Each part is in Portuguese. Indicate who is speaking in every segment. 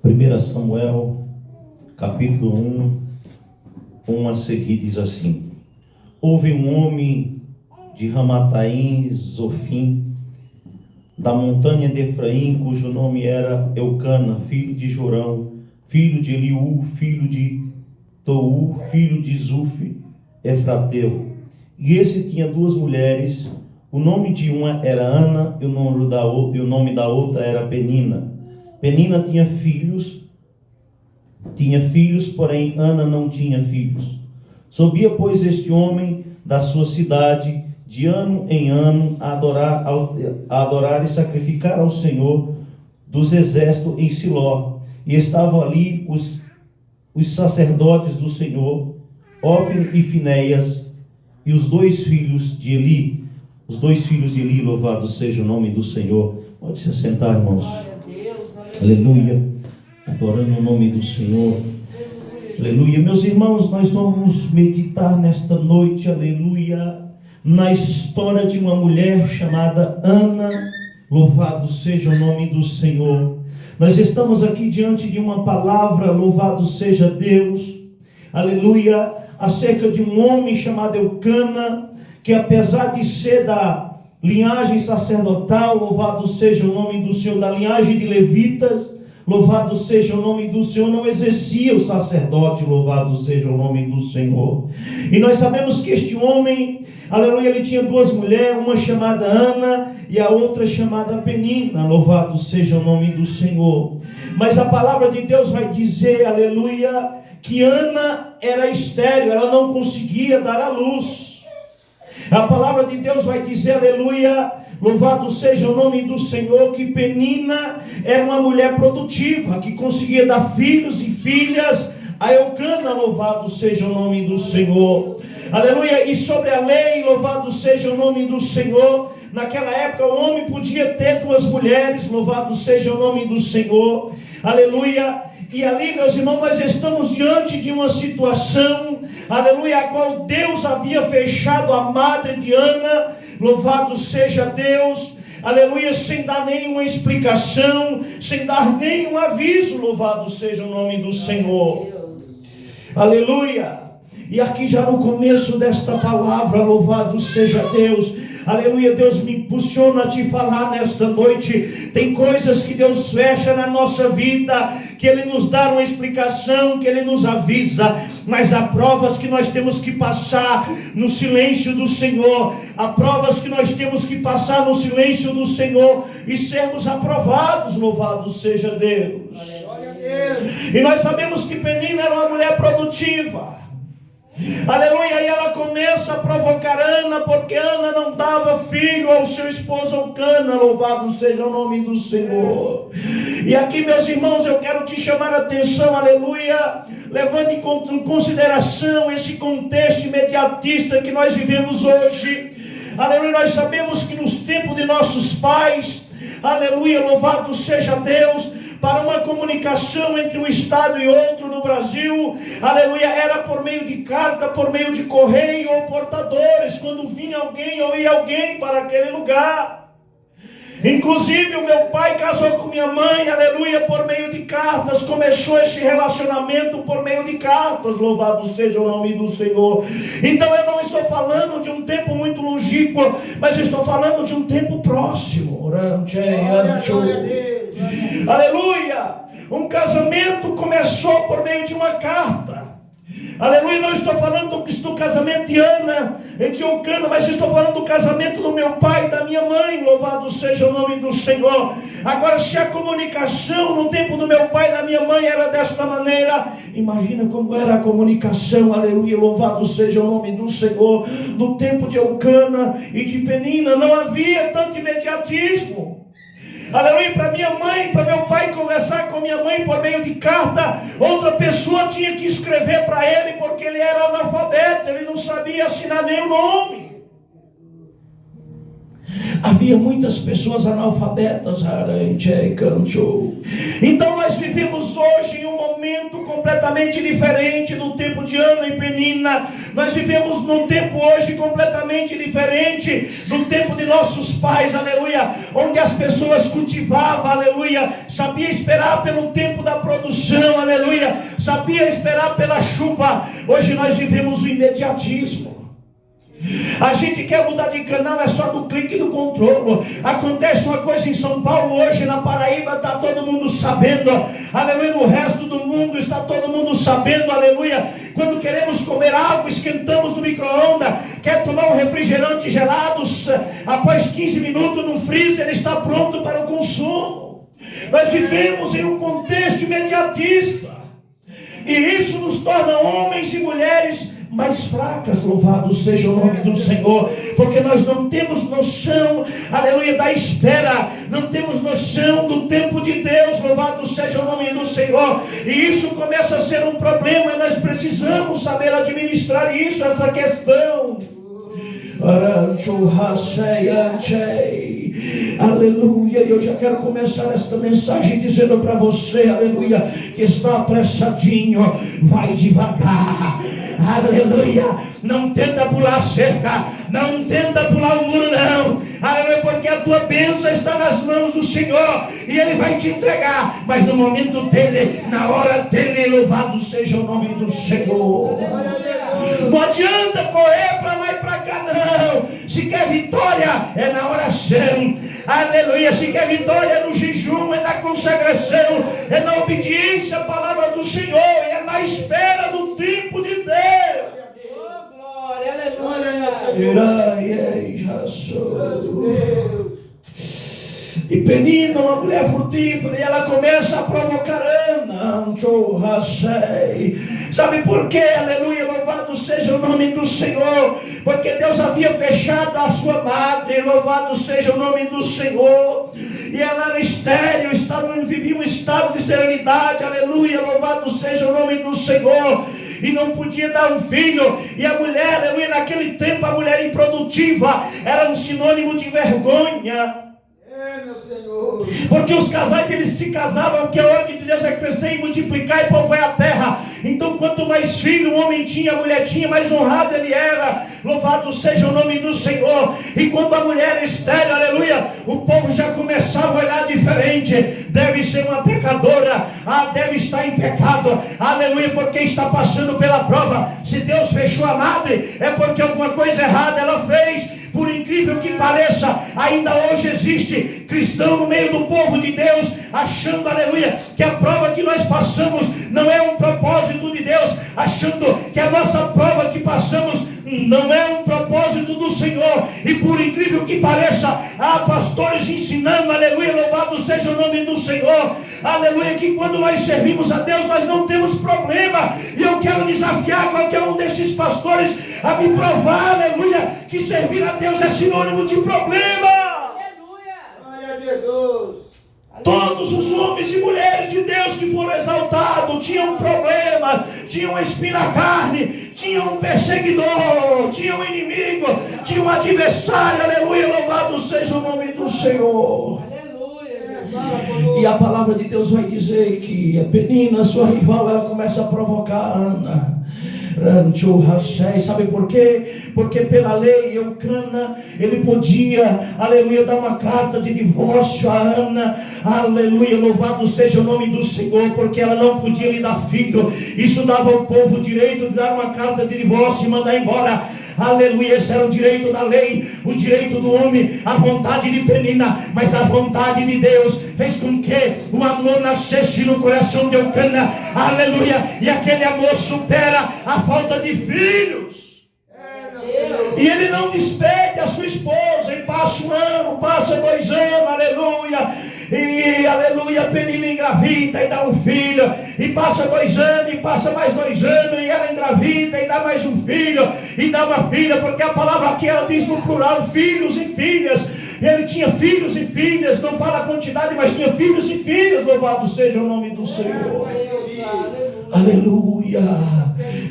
Speaker 1: 1 Samuel, capítulo 1 a seguir, diz assim: Houve um homem de Ramataim, Zofim, da montanha de Efraim, cujo nome era Eucana, filho de Jorão, filho de Eliú, filho de Tou, filho de Zufi, Efrateu. E esse tinha duas mulheres, o nome de uma era Ana e o nome da outra era Penina. Penina tinha filhos, porém Ana não tinha filhos. Subia, pois, este homem da sua cidade de ano em ano a adorar e sacrificar ao Senhor dos exércitos em Siló. E estavam ali os sacerdotes do Senhor, Ofni e Finéias, e os dois filhos de Eli. Os dois filhos de Eli, louvado seja o nome do Senhor. Pode se assentar, irmãos. Aleluia. Adorando o nome do Senhor. Aleluia. Meus irmãos, nós vamos meditar nesta noite, aleluia, na história de uma mulher chamada Ana. Louvado seja o nome do Senhor. Nós estamos aqui diante de uma palavra, louvado seja Deus, aleluia, acerca de um homem chamado Eucana, que apesar de ser da linhagem sacerdotal, louvado seja o nome do Senhor, da linhagem de levitas, louvado seja o nome do Senhor, não exercia o sacerdote, louvado seja o nome do Senhor. E nós sabemos que este homem, aleluia, ele tinha duas mulheres, uma chamada Ana e a outra chamada Penina, louvado seja o nome do Senhor. Mas a palavra de Deus vai dizer, aleluia, que Ana era estéril, ela não conseguia dar à luz. A palavra de Deus vai dizer, aleluia, louvado seja o nome do Senhor, que Penina era uma mulher produtiva, que conseguia dar filhos e filhas a Eucana, louvado seja o nome do Senhor. Aleluia. E sobre a lei, louvado seja o nome do Senhor, naquela época o homem podia ter duas mulheres, louvado seja o nome do Senhor. Aleluia. E ali, meus irmãos, nós estamos diante de uma situação, aleluia, a qual Deus havia fechado a madre de Ana, louvado seja Deus, aleluia, sem dar nenhuma explicação, sem dar nenhum aviso, louvado seja o nome do Senhor. Aleluia. E aqui já no começo desta palavra, louvado seja Deus, aleluia, Deus me impulsiona a te falar nesta noite. Tem coisas que Deus fecha na nossa vida, que Ele nos dá uma explicação, que Ele nos avisa, mas há provas que nós temos que passar no silêncio do Senhor, há provas que nós temos que passar no silêncio do Senhor e sermos aprovados, louvado seja Deus. E nós sabemos que Penina era uma mulher produtiva. Aleluia, e ela começa a provocar Ana, porque Ana não dava filho ao seu esposo Eucana, louvado seja o nome do Senhor. E aqui, meus irmãos, eu quero te chamar a atenção, aleluia, levando em consideração esse contexto imediatista que nós vivemos hoje. Aleluia, nós sabemos que nos tempos de nossos pais, aleluia, louvado seja Deus, para uma comunicação entre um estado e outro no Brasil, aleluia, era por meio de carta, por meio de correio ou portadores, quando vinha alguém ou ia alguém para aquele lugar. Inclusive o meu pai casou com minha mãe, aleluia, por meio de cartas, começou esse relacionamento por meio de cartas, louvado seja o nome do Senhor. Então eu não estou falando de um tempo muito longínquo, mas estou falando de um tempo próximo. Aleluia, um casamento começou por meio de uma carta. Aleluia, não estou falando do casamento de Ana e de Eucana, mas estou falando do casamento do meu pai e da minha mãe, louvado seja o nome do Senhor. Agora, se a comunicação no tempo do meu pai e da minha mãe era desta maneira, imagina como era a comunicação, aleluia, louvado seja o nome do Senhor, no tempo de Eucana e de Penina. Não havia tanto imediatismo. Aleluia, para minha mãe, para meu pai conversar com minha mãe por meio de carta, outra pessoa tinha que escrever para ele, porque ele era analfabeto, ele não sabia assinar nem o nome.
Speaker 2: Havia muitas pessoas analfabetas. Então nós vivemos hoje em um momento completamente diferente do tempo de Ana e Penina. Nós vivemos num tempo hoje completamente diferente do tempo de nossos pais, aleluia, onde as pessoas cultivavam, aleluia, sabia esperar pelo tempo da produção, aleluia, sabia esperar pela chuva. Hoje nós vivemos o imediatismo. A gente quer mudar de canal, é só do clique do controle. Acontece uma coisa em São Paulo hoje, na Paraíba está todo mundo sabendo, aleluia, no resto do mundo está todo mundo sabendo, aleluia. Quando queremos comer algo, esquentamos no micro-ondas. Quer tomar um refrigerante gelado, após 15 minutos no freezer ele está pronto para o consumo. Nós vivemos em um contexto imediatista, e isso nos torna homens e mulheres mais fracas. Louvado seja o nome do Senhor, porque nós não temos noção, aleluia, da espera, não temos noção do tempo de Deus. Louvado seja o nome do Senhor, e isso começa a ser um problema, e nós precisamos saber administrar isso, essa questão. Aleluia. Eu já quero começar esta mensagem dizendo para você, aleluia, que está apressadinho, vai devagar, aleluia. Não tenta pular a cerca, não tenta pular o muro, não, aleluia, porque a tua bênção está nas mãos do Senhor e Ele vai te entregar, mas no momento dele, na hora dele, louvado seja o nome do Senhor. Não adianta correr para lá e para cá, não. Se quer vitória, é na oração, aleluia. Se quer vitória, é no jejum, é na consagração, é na obediência à palavra do Senhor, é na espera do tempo de Deus.
Speaker 3: Oh, glória, aleluia.
Speaker 2: E Penina, uma mulher frutífera, e ela começa a provocar Ana. Sabe por quê? Aleluia, louvado seja o nome do Senhor. Porque Deus havia fechado a sua madre, louvado seja o nome do Senhor. E ela era estéril, vivia um estado de esterilidade, aleluia, louvado seja o nome do Senhor. E não podia dar um filho. E a mulher, aleluia, naquele tempo a mulher improdutiva era um sinônimo de vergonha.
Speaker 3: Meu Senhor.
Speaker 2: Porque os casais, eles se casavam, porque a ordem de Deus é crescer e multiplicar e povoar a terra. Então quanto mais filho o homem tinha, a mulher tinha, mais honrado ele era. Louvado seja o nome do Senhor. E quando a mulher é estéril, aleluia, o povo já começava a olhar diferente. Deve ser uma pecadora, deve estar em pecado, aleluia, porque está passando pela prova. Se Deus fechou a madre, é porque alguma coisa errada ela fez. Por incrível que pareça, ainda hoje existe cristão no meio do povo de Deus, achando, aleluia, que a prova que nós passamos não é um propósito de Deus, achando que a nossa prova que passamos não é um propósito do Senhor. E por incrível que pareça, há pastores ensinando, aleluia, louvado seja o nome do Senhor, aleluia, que quando nós servimos a Deus, nós não temos problema. E eu quero desafiar qualquer um desses pastores a me provar, aleluia, que servir a Deus é sinônimo de problema.
Speaker 3: Aleluia.
Speaker 2: Glória a Jesus. Todos os homens e mulheres de Deus que foram exaltados tinham um problema, tinham um espinho na carne, tinham um perseguidor, tinham um inimigo, tinham um adversário, aleluia, louvado seja o nome do Senhor.
Speaker 3: Aleluia.
Speaker 2: E a palavra de Deus vai dizer que a Penina, sua rival, ela começa a provocar a Ana. Sabe por quê? Porque pela lei Eucana, ele podia, aleluia, dar uma carta de divórcio a Ana, aleluia, louvado seja o nome do Senhor, porque ela não podia lhe dar filho. Isso dava ao povo o direito de dar uma carta de divórcio e mandar embora. Aleluia, esse era o direito da lei, o direito do homem, a vontade de Penina, mas a vontade de Deus fez com que o amor nascesse no coração de Eucana, aleluia, e aquele amor supera a falta de filhos. E ele não despede a sua esposa, e passa 1 ano, passa 2 anos, aleluia, e aleluia, Penina engravida e dá um filho, e passa 2 anos, e passa mais 2 anos, e ela engravida e dá mais um filho, e dá uma filha, porque a palavra aqui ela diz no plural, filhos e filhas. Ele tinha filhos e filhas, não fala a quantidade, mas tinha filhos e filhas, louvado seja o nome do Senhor.
Speaker 3: Aleluia.
Speaker 2: Aleluia.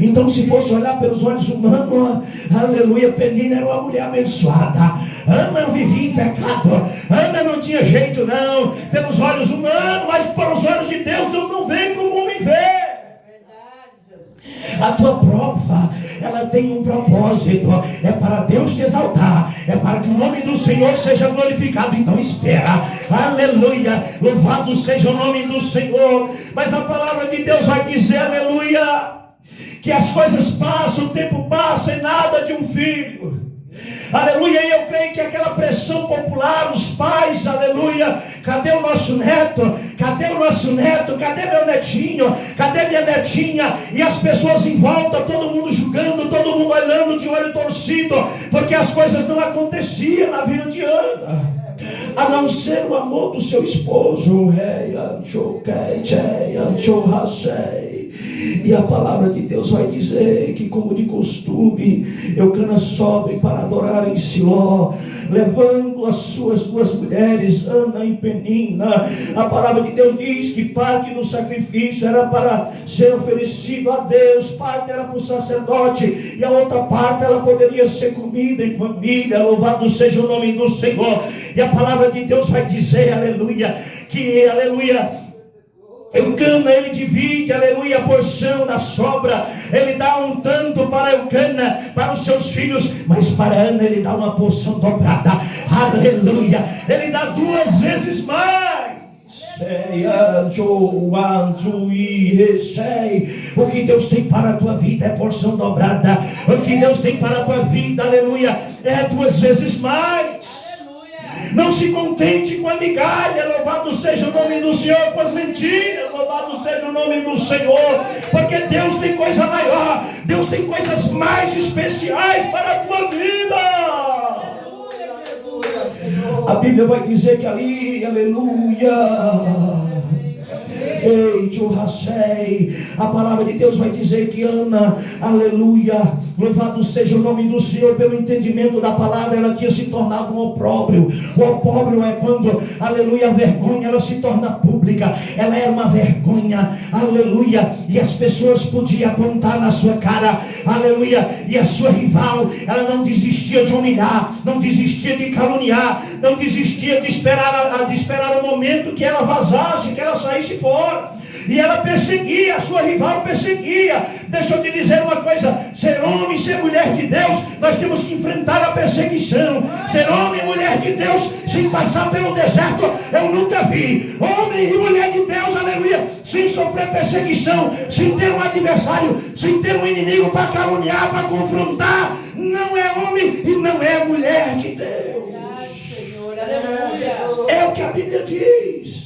Speaker 2: Então, se fosse olhar pelos olhos humanos, aleluia, Penina era uma mulher abençoada. Ana vivia em pecado. Ana não tinha jeito não, pelos olhos humanos, mas pelos olhos de Deus, Deus não vê como o homem vê. A tua prova, ela tem um propósito, é para Deus te exaltar, é para que o nome do Senhor seja glorificado. Então espera, aleluia, louvado seja o nome do Senhor. Mas a palavra de Deus vai dizer, aleluia, que as coisas passam, o tempo passa e nada de um filho. Aleluia, e eu creio que aquela pressão popular, os pais, aleluia, cadê o nosso neto? Cadê o nosso neto? Cadê meu netinho? Cadê minha netinha? E as pessoas em volta, todo mundo julgando, todo mundo olhando de olho torcido, porque as coisas não aconteciam na vida de Ana. A não ser o amor do seu esposo. E a palavra de Deus vai dizer que, como de costume, Eucana sobe para adorar em Siló, levando as suas duas mulheres, Ana e Penina. A palavra de Deus diz que parte do sacrifício era para ser oferecido a Deus, parte era para o sacerdote, e a outra parte ela poderia ser comida em família. Louvado seja o nome do Senhor. E a palavra de Deus vai dizer, aleluia, que, aleluia, Eucana, ele divide, aleluia, a porção da sobra. Ele dá um tanto para Eucana, para os seus filhos, mas para Ana ele dá uma porção dobrada, aleluia, ele dá 2 vezes mais. O que Deus tem para a tua vida é porção dobrada. O que Deus tem para a tua vida, aleluia, é 2 vezes mais. Não se contente com a migalha, louvado seja o nome do Senhor, com as mentiras, louvado seja o nome do Senhor, porque Deus tem coisa maior, Deus tem coisas mais especiais para a tua vida. A Bíblia vai dizer que ali, aleluia, a palavra de Deus vai dizer que Ana, aleluia, louvado seja o nome do Senhor, pelo entendimento da palavra, ela tinha se tornado um opróbrio. O opróbrio é quando, aleluia, a vergonha ela se torna pública. Ela era uma vergonha, aleluia, e as pessoas podiam apontar na sua cara, aleluia, e a sua rival, ela não desistia de humilhar, não desistia de caluniar, não desistia de esperar o momento que ela vazasse, que ela saísse fora. E ela perseguia, a sua rival perseguia. Deixa eu te dizer uma coisa: ser homem e ser mulher de Deus, nós temos que enfrentar a perseguição. Ser homem e mulher de Deus sem passar pelo deserto, eu nunca vi. Homem e mulher de Deus, aleluia, sem sofrer perseguição, sem ter um adversário, sem ter um inimigo para caluniar, para confrontar, não é homem e não é mulher de Deus. É o que a Bíblia diz.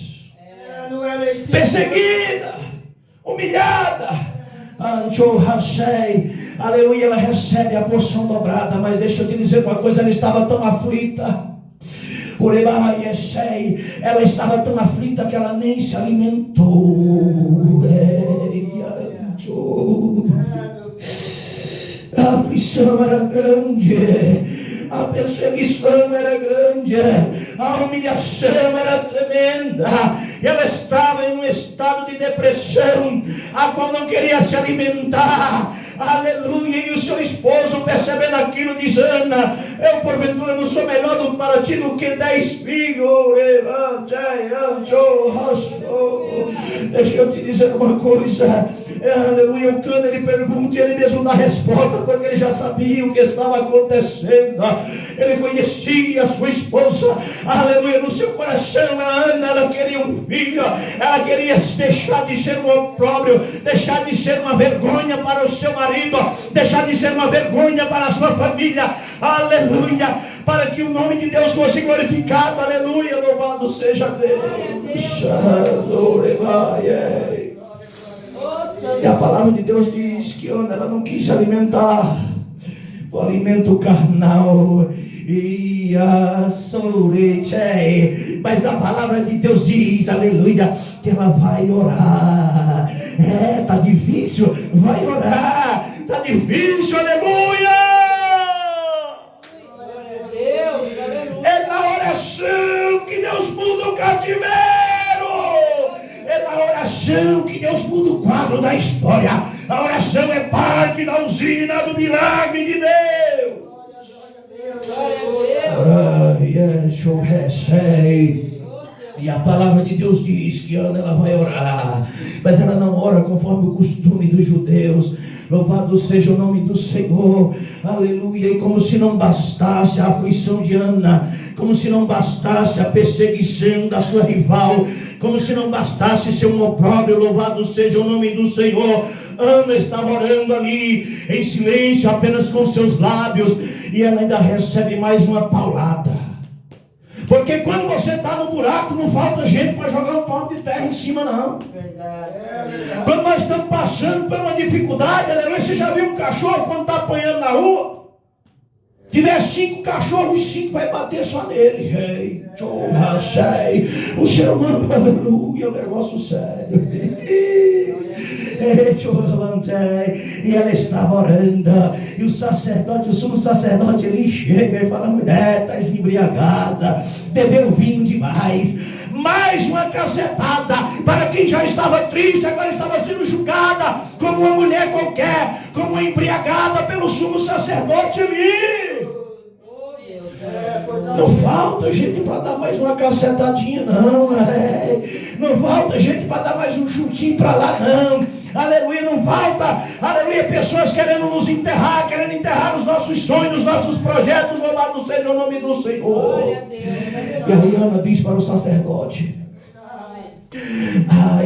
Speaker 2: Perseguida, humilhada, aleluia, ela recebe a porção dobrada. Mas deixa eu te dizer uma coisa, ela estava tão aflita, ela estava tão aflita que ela nem se alimentou. A aflição era grande, a perseguição era grande, a humilhação era tremenda. Ela estava em um estado de depressão, a qual não queria se alimentar. Aleluia. E o seu esposo, percebendo aquilo, diz: Ana, eu porventura não sou melhor para ti do que 10 filhos. Deixa eu te dizer uma coisa. Aleluia. O Cano, ele pergunta e ele mesmo dá resposta, porque ele já sabia o que estava acontecendo. Ele conhecia a sua esposa, aleluia, no seu coração. A Ana, ela queria um filho, ela queria deixar de ser um opróbrio, deixar de ser uma vergonha para o seu marido, deixar de ser uma vergonha para a sua família, aleluia, para que o nome de Deus fosse glorificado, aleluia, louvado seja Deus. E a palavra de Deus diz que Ana, ela não quis se alimentar do alimento carnal, mas a palavra de Deus diz, aleluia, que ela vai orar. Tá difícil, vai orar. Tá difícil, aleluia. É na oração que Deus muda o cativeiro. oração que Deus muda o quadro da história. A oração é parte da usina do milagre de Deus. E a palavra de Deus diz que Ana ela vai orar, mas ela não ora conforme o costume dos judeus. Louvado seja o nome do Senhor, aleluia. E como se não bastasse a aflição de Ana, como se não bastasse a perseguição da sua rival, como se não bastasse ser um opróbrio, louvado seja o nome do Senhor, Ana estava orando ali em silêncio, apenas com seus lábios, e ela ainda recebe mais uma paulada. Porque quando você está no buraco, não falta gente para jogar um pau de terra em cima, não. Quando nós estamos passando por uma dificuldade, aleluia, você já viu um cachorro quando está apanhando na rua? Tiver 5 cachorros, os 5 vai bater só nele. Ei, o ser humano, aleluia, é um negócio sério. E ela estava orando, e o sacerdote, o sumo sacerdote, ele chega e fala: mulher, estás embriagada, bebeu vinho demais. Mais uma cacetada para quem já estava triste, agora estava sendo julgada como uma mulher qualquer, como uma embriagada pelo sumo sacerdote ali. Não falta gente para dar mais uma cacetadinha, não. Não falta gente para dar mais um chutinho para lá, não. Aleluia, não falta, aleluia, pessoas querendo nos enterrar, querendo enterrar os nossos sonhos, os nossos projetos. Louvado seja o nome do Senhor. E aí Ana diz para o sacerdote: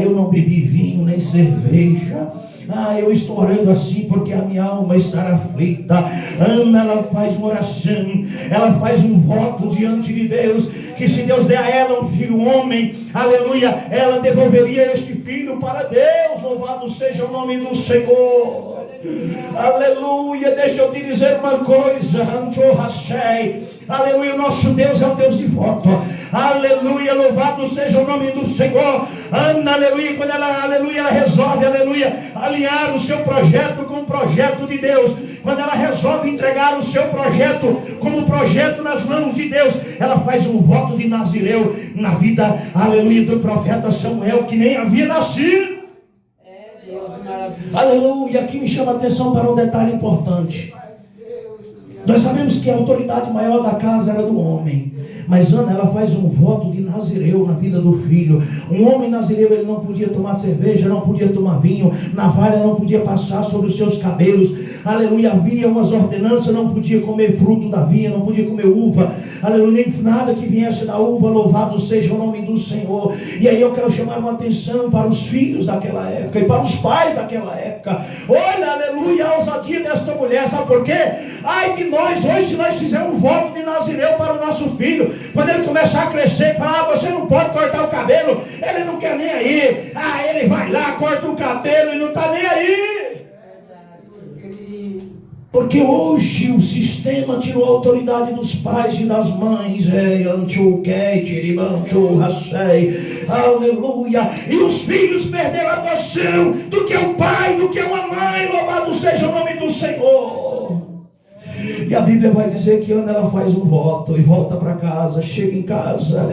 Speaker 2: eu não bebi vinho nem cerveja. Eu estou orando assim porque a minha alma está aflita. Ana, ela faz uma oração, ela faz um voto diante de Deus, que se Deus der a ela um filho homem, aleluia, ela devolveria este filho para Deus. Louvado seja o nome do Senhor. Aleluia. Deixa eu te dizer uma coisa, aleluia, o nosso Deus é um Deus de voto. Aleluia, louvado seja o nome do Senhor. Ana, aleluia, quando ela, aleluia, ela resolve, aleluia, alinhar o seu projeto com o projeto de Deus, quando ela resolve entregar o seu projeto como projeto nas mãos de Deus, ela faz um voto de Nazireu na vida, aleluia, do profeta Samuel, que nem havia nascido. Aleluia. Aqui me chama a atenção para um detalhe importante. Nós sabemos que a autoridade maior da casa era do homem, mas Ana, ela faz um voto de Nazireu na vida do filho. Um homem Nazireu, ele não podia tomar cerveja, não podia tomar vinho, navalha não podia passar sobre os seus cabelos. Aleluia, havia umas ordenanças, não podia comer fruto da vinha, não podia comer uva, aleluia, nem nada que viesse da uva. Louvado seja o nome do Senhor. E aí eu quero chamar uma atenção para os filhos daquela época e para os pais daquela época. Olha, aleluia, a ousadia desta mulher. Sabe por quê? Ai de nós hoje, se nós fizermos um voto de Nazireu para o nosso filho, quando ele começar a crescer, falar: você não pode cortar o cabelo, ele não quer nem aí. Ele vai lá, corta o cabelo e não está nem aí. Porque hoje o sistema tirou a autoridade dos pais e das mães. Aleluia. E os filhos perderam a noção do que é um pai, do que é uma mãe. Louvado seja o nome do Senhor. E a Bíblia vai dizer que Ana, ela faz um voto e volta para casa, chega em casa,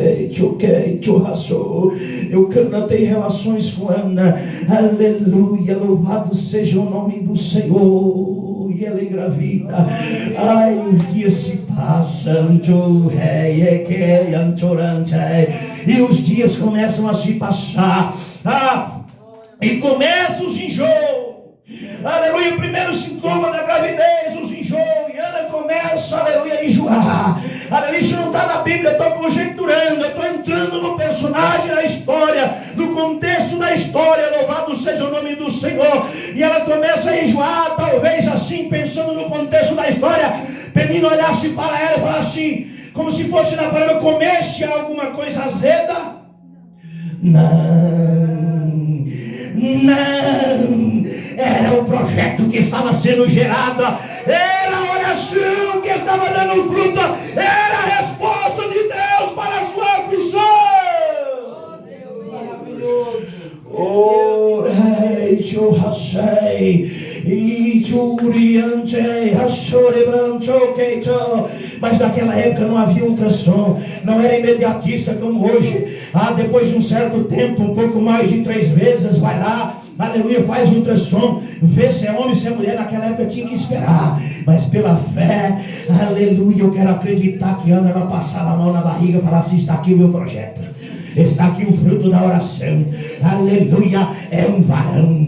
Speaker 2: eu tenho relações com Ana, aleluia, louvado seja o nome do Senhor. E ela engravida. Os dias se passam, e os dias começam a se passar, e começam os enjoos. Aleluia, o primeiro sintoma da gravidez, os enjoos. E Ana começa, aleluia, a enjoar. Aleluia, isso não está na Bíblia, eu estou conjecturando, eu estou entrando no personagem, na história, no contexto da história. Louvado seja o nome do Senhor. E ela começa a enjoar, talvez assim, pensando no contexto da história. Penina olhasse para ela e falasse assim, como se fosse na palavra: comesse alguma coisa azeda? Não, era o projeto que estava sendo gerado, era a oração que estava dando fruto, era a resposta de Deus para a sua aflição.
Speaker 3: Deus maravilhoso.
Speaker 2: mas naquela época não havia ultrassom, não era imediatista como hoje. Depois de um certo tempo, um pouco mais de 3 vezes, vai lá, aleluia, faz ultrassom, vê se é homem, se é mulher. Naquela época tinha que esperar, mas pela fé, aleluia, eu quero acreditar que Ana, ela passava a mão na barriga e falava assim: está aqui o meu projeto, está aqui o fruto da oração, aleluia, é um varão,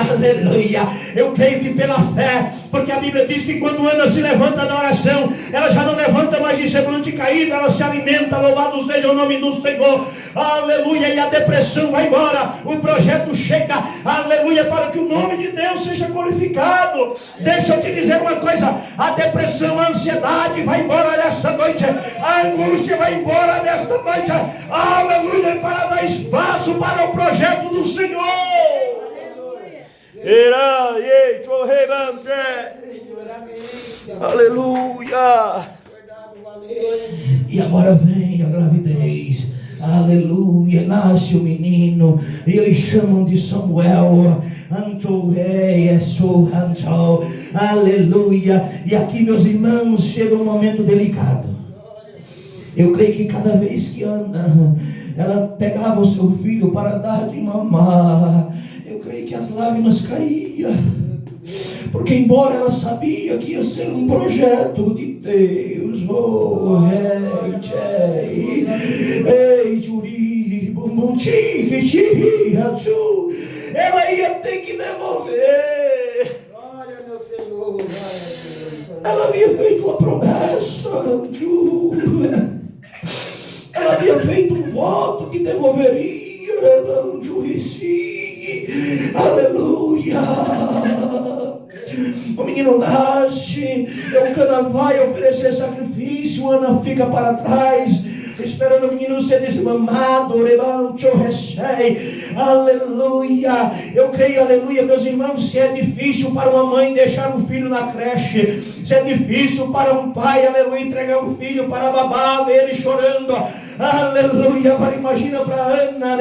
Speaker 2: aleluia. Eu creio que pela fé, porque a Bíblia diz que quando Ana se levanta da oração, ela já não levanta mais de semblante caído, ela se alimenta, louvado seja o nome do Senhor, aleluia, e a depressão vai embora, o projeto chega, aleluia, para que o nome de Deus seja glorificado. Deixa eu te dizer uma coisa: a depressão, a ansiedade vai embora nesta noite, a angústia vai embora nesta noite, aleluia, para dar espaço para o projeto do Senhor. Aleluia. E agora vem a gravidez, aleluia, nasce o menino, e eles chamam de Samuel, aleluia. E aqui, meus irmãos, chega um momento delicado. Eu creio que cada vez que Ana, ela pegava o seu filho para dar de mamar, eu creio que as lágrimas caíam, porque embora ela sabia que ia ser um projeto de Deus, ela ia ter que devolver.
Speaker 3: Glória, meu Senhor.
Speaker 2: Ela havia feito uma promessa, ela havia feito um voto que devolveria, aleluia. O menino nasce, o Cana vai oferecer sacrifício, Ana fica para trás, esperando o menino ser desmamado, aleluia. Eu creio, aleluia, meus irmãos, se é difícil para uma mãe deixar um filho na creche, se é difícil para um pai, aleluia, entregar um filho para babá, ver ele chorando, aleluia. Agora imagina para Ana,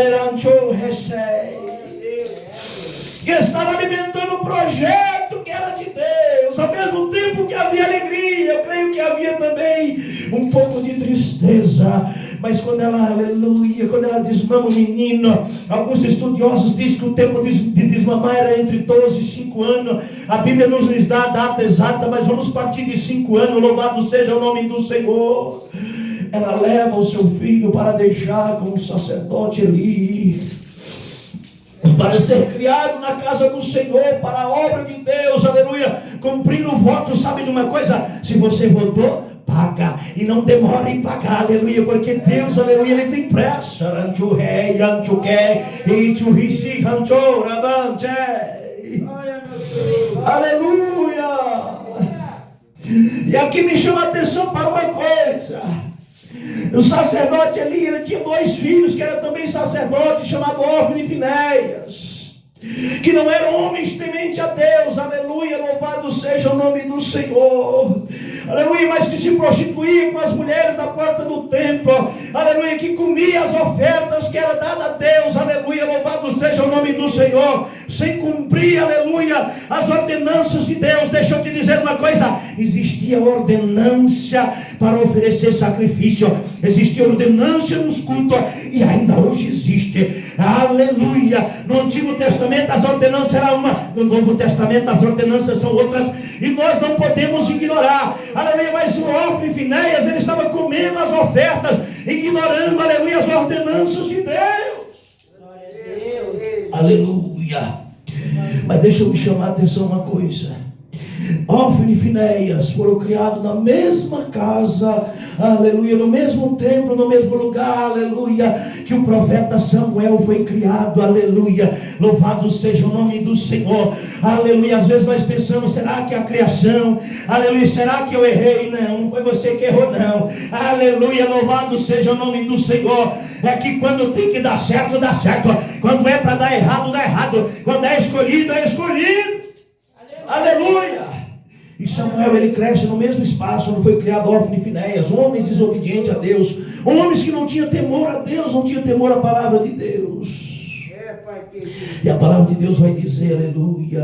Speaker 2: que estava alimentando um projeto que era de Deus, ao mesmo tempo que havia alegria, eu creio que havia também um pouco de tristeza. Mas quando ela, aleluia, quando ela desmama o menino, alguns estudiosos dizem que o tempo de desmamar era entre 12 e 5 anos. A Bíblia não nos dá a data exata, mas vamos partir de 5 anos, louvado seja o nome do Senhor. Ela leva o seu filho para deixar com o sacerdote Eli, para ser criado na casa do Senhor, para a obra de Deus, aleluia, cumprindo o voto. Sabe de uma coisa? Se você votou, paga, e não demora em pagar, aleluia, porque Deus, aleluia, Ele tem pressa, aleluia. E aqui me chama a atenção para uma coisa: o sacerdote Eli, ele tinha 2 filhos que eram também sacerdotes, chamados Ofni e Finéias, que não eram homens tementes a Deus, aleluia, louvado seja o nome do Senhor, aleluia, mas que se prostituía com as mulheres da porta do templo, aleluia, que comia as ofertas que era dada a Deus, aleluia, louvado seja o nome do Senhor, sem cumprir, aleluia, as ordenanças de Deus. Deixa eu te dizer uma coisa: existia ordenância para oferecer sacrifício, existia ordenância nos cultos, e ainda hoje existe, aleluia. No Antigo Testamento as ordenanças eram uma, no Novo Testamento as ordenanças são outras, e nós não podemos ignorar, aleluia. Mas o Ofni e Finéias, ele estava comendo as ofertas, ignorando, aleluia, as ordenanças de Deus.
Speaker 3: Glória a Deus.
Speaker 2: Aleluia. Mas deixa eu me chamar a atenção uma coisa: Ofni e Finéias foram criados na mesma casa, aleluia, no mesmo templo, no mesmo lugar, aleluia, que o profeta Samuel foi criado, aleluia, louvado seja o nome do Senhor, aleluia. Às vezes nós pensamos: será que a criação, aleluia, será que eu errei? Não, não foi você que errou, não, aleluia, louvado seja o nome do Senhor. É que quando tem que dar certo, dá certo, quando é para dar errado, dá errado, quando é escolhido, é escolhido, aleluia. E Samuel, ele cresce no mesmo espaço onde foi criado Ofni e Finéias, homens desobedientes a Deus, homens que não tinham temor a Deus, não tinham temor à palavra de Deus. E a palavra de Deus vai dizer, aleluia,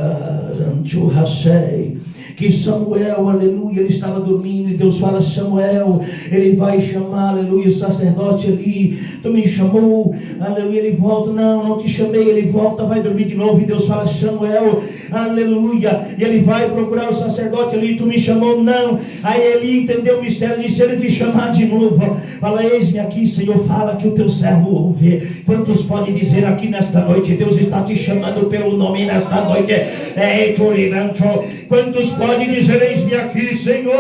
Speaker 2: que Samuel, aleluia, ele estava dormindo e Deus fala: Samuel, ele vai chamar, aleluia, o sacerdote ali, tu me chamou, aleluia, ele volta, não te chamei, ele volta, vai dormir de novo e Deus fala: Samuel, aleluia, e ele vai procurar o sacerdote ali, tu me chamou, não, aí ele entendeu o mistério, disse: se ele te chamar de novo, fala: eis-me aqui, Senhor, fala que o teu servo ouve. Quantos podem dizer aqui nesta noite: Deus está te chamando pelo nome nesta noite? Quantos podem dizer: eis-me aqui, Senhor?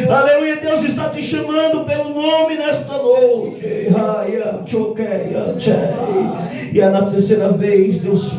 Speaker 2: Aleluia, Deus está te chamando pelo nome nesta noite. E na terceira vez Deus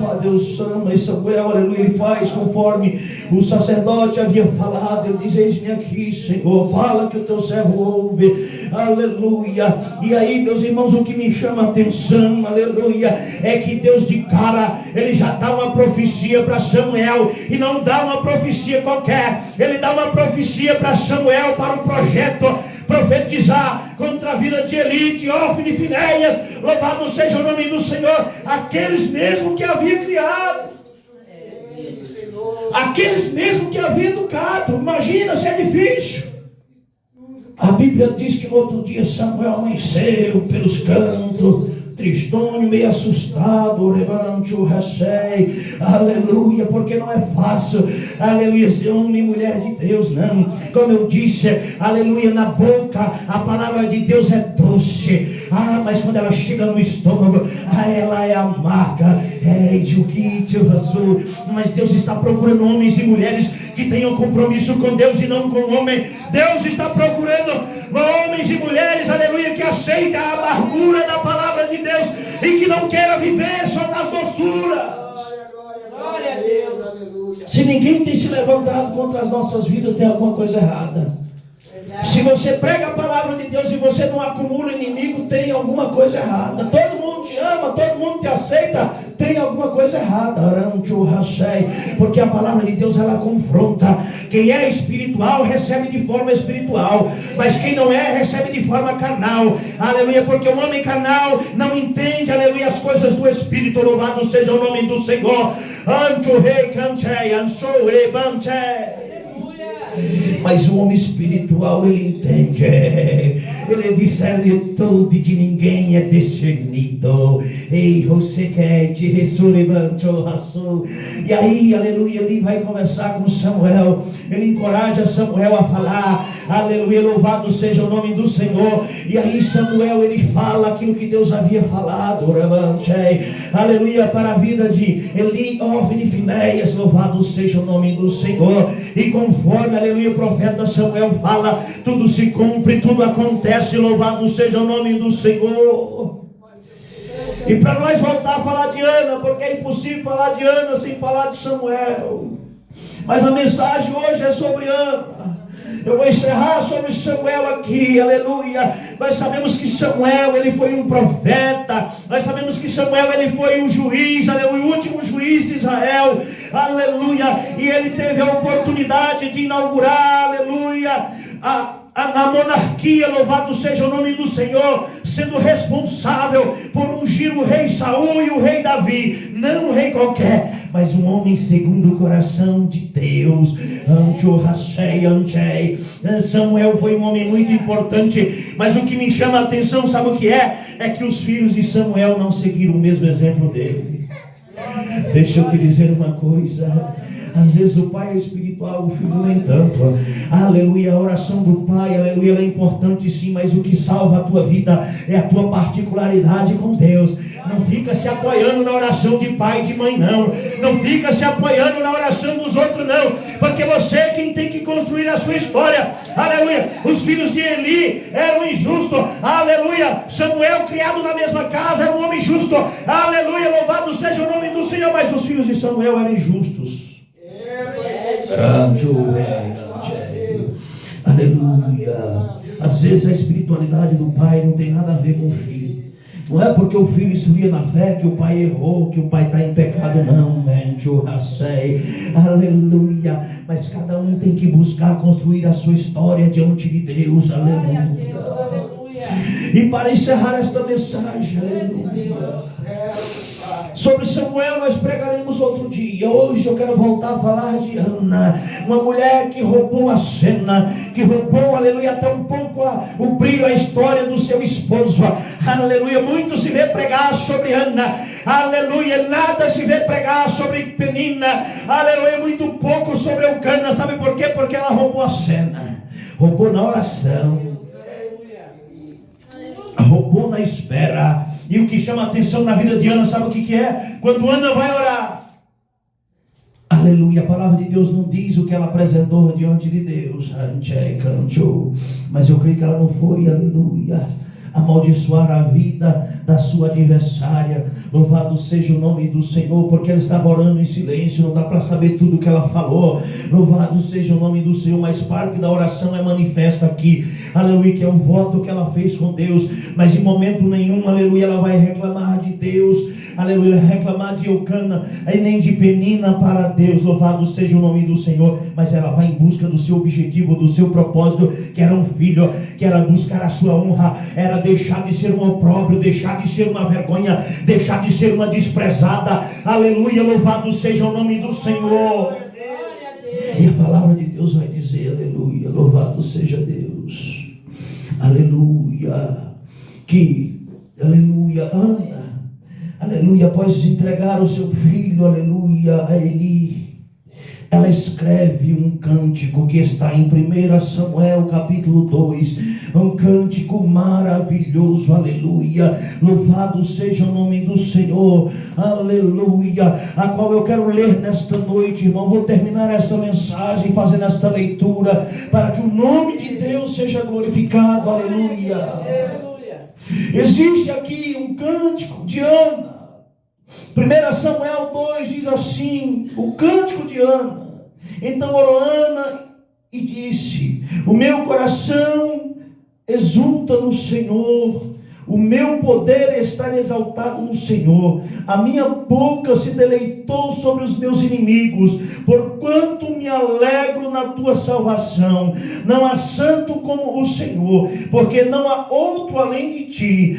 Speaker 2: chama Samuel, aleluia, ele faz conforme o sacerdote havia falado. Ele diz: eis-me aqui, Senhor, fala que o teu servo ouve, aleluia. E aí, meus irmãos, o que me chama a atenção, aleluia, é que Deus de cara, ele já dá uma profecia para Samuel, e não dá uma profecia qualquer, ele dá uma profecia para Samuel, para o projeto profetizar contra a vida de Eli, de Ofni e Finéias. Louvado seja o nome do Senhor. Aqueles mesmo que havia criado, aqueles mesmo que havia educado. Imagina se é difícil. A Bíblia diz que no outro dia Samuel amanheceu pelos cantos, tristônio, meio assustado, levante o recém, aleluia, porque não é fácil, aleluia, ser homem e mulher de Deus, não. Como eu disse, aleluia, na boca a palavra de Deus é doce, mas quando ela chega no estômago, ela é amarga, mas Deus está procurando homens e mulheres que tenham compromisso com Deus e não com o homem. Deus está procurando homens e mulheres, aleluia, que aceitem a amargura da palavra de Deus e que não queira viver só nas doçuras.
Speaker 3: Glória a Deus, aleluia.
Speaker 2: Se ninguém tem se levantado contra as nossas vidas, tem alguma coisa errada. Se você prega a palavra de Deus e você não acumula inimigo, tem alguma coisa errada. Todo mundo te ama, todo mundo te aceita, tem alguma coisa errada. Porque a palavra de Deus, ela confronta. Quem é espiritual recebe de forma espiritual, mas quem não é recebe de forma carnal. Aleluia, porque o homem carnal não entende, aleluia, as coisas do Espírito. Louvado seja o nome do Senhor. Mas o homem espiritual, ele entende, ele discerne tudo, de ninguém é discernido. Ei, você quer te e aí, aleluia, ele vai conversar com Samuel, ele encoraja Samuel a falar, aleluia, louvado seja o nome do Senhor. E aí Samuel, ele fala aquilo que Deus havia falado, aleluia, para a vida de Eli, Ofni e Finéias, louvado seja o nome do Senhor. E conforme, aleluia, o profeta Samuel fala, tudo se cumpre, tudo acontece, louvado seja o nome do Senhor. E para nós voltar a falar de Ana, porque é impossível falar de Ana sem falar de Samuel. Mas a mensagem hoje é sobre Ana. Eu vou encerrar sobre Samuel aqui, aleluia. Nós sabemos que Samuel, ele foi um profeta. Nós sabemos que Samuel, ele foi um juiz, aleluia, o último juiz de Israel, aleluia. E ele teve a oportunidade de inaugurar, aleluia, a monarquia, louvado seja o nome do Senhor, sendo responsável por ungir o rei Saul e o rei Davi, não um rei qualquer, mas um homem segundo o coração de Deus. Samuel foi um homem muito importante, mas o que me chama a atenção, sabe o que é? É que os filhos de Samuel não seguiram o mesmo exemplo dele. Deixa eu te dizer uma coisa. Às vezes o pai é espiritual, o filho nem tanto. Aleluia, a oração do pai, aleluia, ela é importante sim, mas o que salva a tua vida é a tua particularidade com Deus. Não fica se apoiando na oração de pai e de mãe, não. Não fica se apoiando na oração dos outros, não. Porque você é quem tem que construir a sua história. Aleluia, os filhos de Eli eram injustos. Aleluia, Samuel, criado na mesma casa, era um homem justo. Aleluia, louvado seja o nome do Senhor. Mas os filhos de Samuel eram injustos. Aleluia. Às vezes a espiritualidade do pai não tem nada a ver com o filho. Não é porque o filho esfria na fé que o pai errou, que o pai está em pecado, não. Aleluia. Mas cada um tem que buscar construir a sua história diante de Deus. Aleluia. E para encerrar esta mensagem, sobre Samuel nós pregaremos outro dia. Hoje eu quero voltar a falar de Ana, uma mulher que roubou a cena, que roubou, aleluia, até um pouco o brilho, a história do seu esposo, aleluia. Muito se vê pregar sobre Ana, aleluia, nada se vê pregar sobre Penina, aleluia, muito pouco sobre Eucana. Sabe por quê? Porque ela roubou a cena, roubou na oração, roubou na espera. E o que chama atenção na vida de Ana, sabe o que é? Quando Ana vai orar, aleluia, a palavra de Deus não diz o que ela apresentou diante de Deus, mas eu creio que ela não foi, aleluia, amaldiçoar a vida da sua adversária. Louvado seja o nome do Senhor, porque ela estava orando em silêncio, não dá para saber tudo que ela falou. Louvado seja o nome do Senhor, mas parte da oração é manifesta aqui, aleluia, que é o voto que ela fez com Deus. Mas em momento nenhum, aleluia, ela vai reclamar de Deus, aleluia, reclamar de Eucana, e nem de Penina para Deus. Louvado seja o nome do Senhor. Mas ela vai em busca do seu objetivo, do seu propósito, que era um filho, que era buscar a sua honra, era deixar de ser um opróbrio, deixar de ser uma vergonha, deixar de ser uma desprezada. Aleluia, louvado seja o nome do Senhor. E a palavra de Deus vai dizer, aleluia, louvado seja Deus, aleluia, que, aleluia, Ana, aleluia, após entregar o seu filho, aleluia, a Eli, ela escreve um cântico que está em 1 Samuel capítulo 2, um cântico maravilhoso, aleluia, louvado seja o nome do Senhor, aleluia, a qual eu quero ler nesta noite, irmão. Vou terminar esta mensagem fazendo esta leitura, para que o nome de Deus seja glorificado, aleluia. Existe aqui um cântico de Ana. 1 Samuel 2 diz assim, o cântico de Ana. Então orou Ana e disse: o meu coração exulta no Senhor, o meu poder está exaltado no Senhor, a minha boca se deleitou sobre os meus inimigos, porquanto me alegro na tua salvação. Não há santo como o Senhor, porque não há outro além de ti,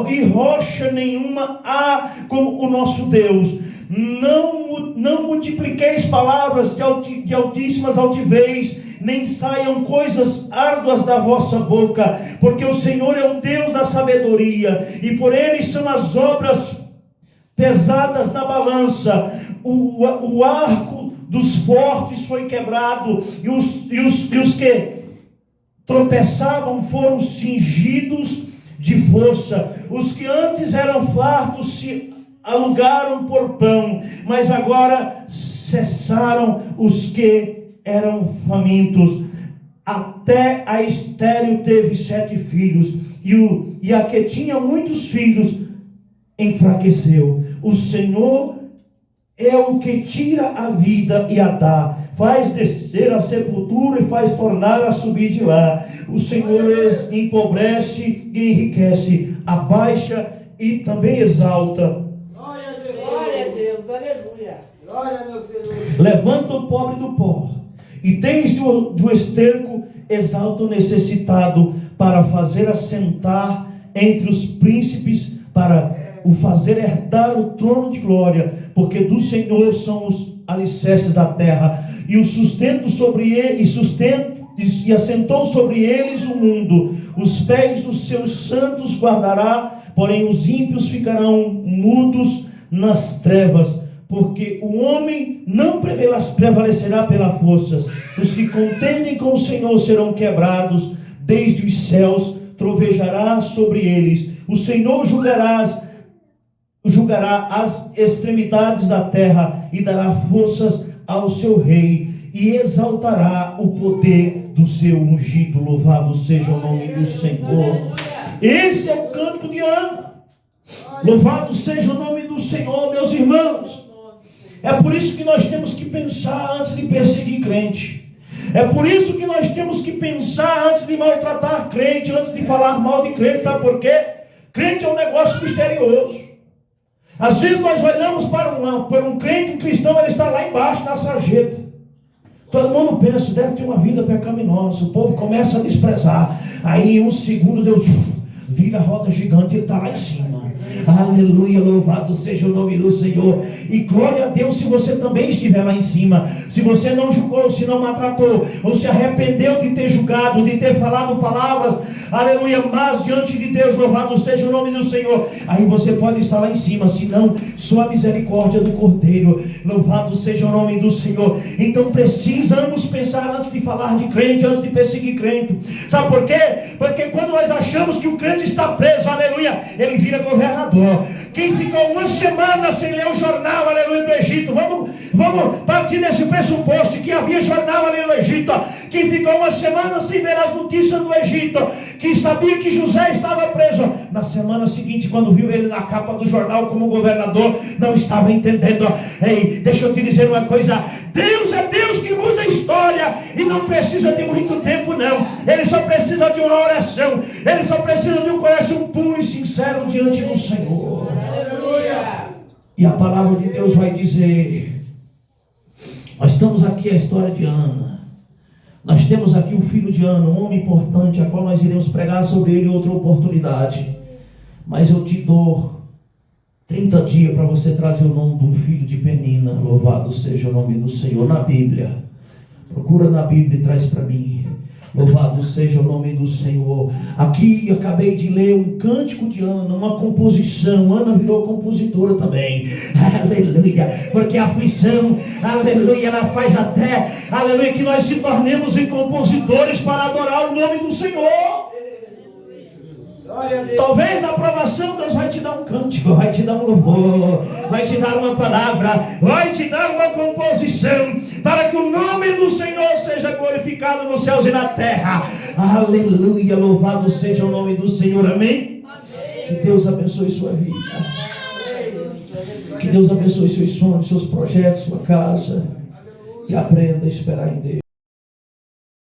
Speaker 2: e rocha nenhuma há como o nosso Deus. Não multipliqueis palavras de altíssimas altivez, nem saiam coisas árduas da vossa boca, porque o Senhor é o Deus da sabedoria, e por ele são as obras pesadas na balança. O arco dos fortes foi quebrado, e os que tropeçavam foram cingidos de força. Os que antes eram fartos se alugaram por pão, mas agora cessaram os que eram famintos. Até a estéril teve 7 filhos, e a que tinha muitos filhos enfraqueceu. O Senhor é o que tira a vida e a dá, faz descer a sepultura e faz tornar a subir de lá. O Senhor empobrece e enriquece, abaixa e também exalta.
Speaker 3: Glória a Deus, aleluia. Glória, meu Senhor.
Speaker 2: Levanta o pobre do pó, e desde do esterco exalta o necessitado, para fazer assentar entre os príncipes, para o fazer herdar o trono de glória, porque do Senhor são os alicerces da terra, e o sustento sobre ele, e assentou sobre eles o mundo. Os pés dos seus santos guardará, porém os ímpios ficarão mudos nas trevas, porque o homem não prevalecerá pelas forças. Os que contendem com o Senhor serão quebrados, desde os céus trovejará sobre eles. O Senhor julgará as extremidades da terra, e dará forças ao seu rei, e exaltará o poder do seu ungido. Louvado seja o nome do Senhor. Esse é o cântico de Ana. Louvado seja o nome do Senhor, meus irmãos. É por isso que nós temos que pensar antes de perseguir crente. É por isso que nós temos que pensar antes de maltratar crente, antes de falar mal de crente. Sabe por quê? Crente é um negócio misterioso. Às vezes nós olhamos para um crente, um cristão, ele está lá embaixo na sarjeta. Todo mundo pensa, deve ter uma vida pecaminosa. O povo começa a desprezar. Aí em um segundo Deus vira roda gigante, ele está lá em cima. Aleluia, louvado seja o nome do Senhor. E glória a Deus se você também estiver lá em cima. Se você não julgou, se não maltratou, ou se arrependeu de ter julgado, de ter falado palavras, aleluia, mas diante de Deus, louvado seja o nome do Senhor, aí você pode estar lá em cima. Se não, só a misericórdia do Cordeiro, louvado seja o nome do Senhor. Então precisamos pensar antes de falar de crente, antes de perseguir crente. Sabe por quê? Porque quando nós achamos que o crente está preso, aleluia, ele vira governador. Quem ficou uma semana sem ler o jornal, aleluia, do Egito, vamos partir desse pressuposto que havia jornal ali no Egito. Quem ficou uma semana sem ver as notícias do Egito, que sabia que José estava preso, na semana seguinte, quando viu ele na capa do jornal como governador, não estava entendendo. Ei, deixa eu te dizer uma coisa: Deus é Deus que muda a história, e não precisa de muito tempo não. Ele só precisa de uma oração, ele só precisa de um coração puro e sincero diante do Senhor.
Speaker 3: Aleluia.
Speaker 2: E a palavra de Deus vai dizer, nós estamos aqui a história de Ana. Nós temos aqui o filho de Ana, um homem importante, a qual nós iremos pregar sobre ele em outra oportunidade. Mas eu te dou 30 dias para você trazer o nome de um filho de Penina. Louvado seja o nome do Senhor. Na Bíblia, procura na Bíblia e traz para mim. Louvado seja o nome do Senhor. Aqui eu acabei de ler um cântico de Ana, uma composição. Ana virou compositora também. Aleluia. Porque a aflição, aleluia, ela faz até, aleluia, que nós se tornemos em compositores para adorar o nome do Senhor. Talvez na aprovação Deus vai te dar um cântico, vai te dar um louvor, vai te dar uma palavra, vai te dar uma composição, para que o nome do Senhor seja glorificado nos céus e na terra. Aleluia, louvado seja o nome do Senhor, amém? Que Deus abençoe sua vida, que Deus abençoe seus sonhos, seus projetos, sua casa, e aprenda a esperar em Deus.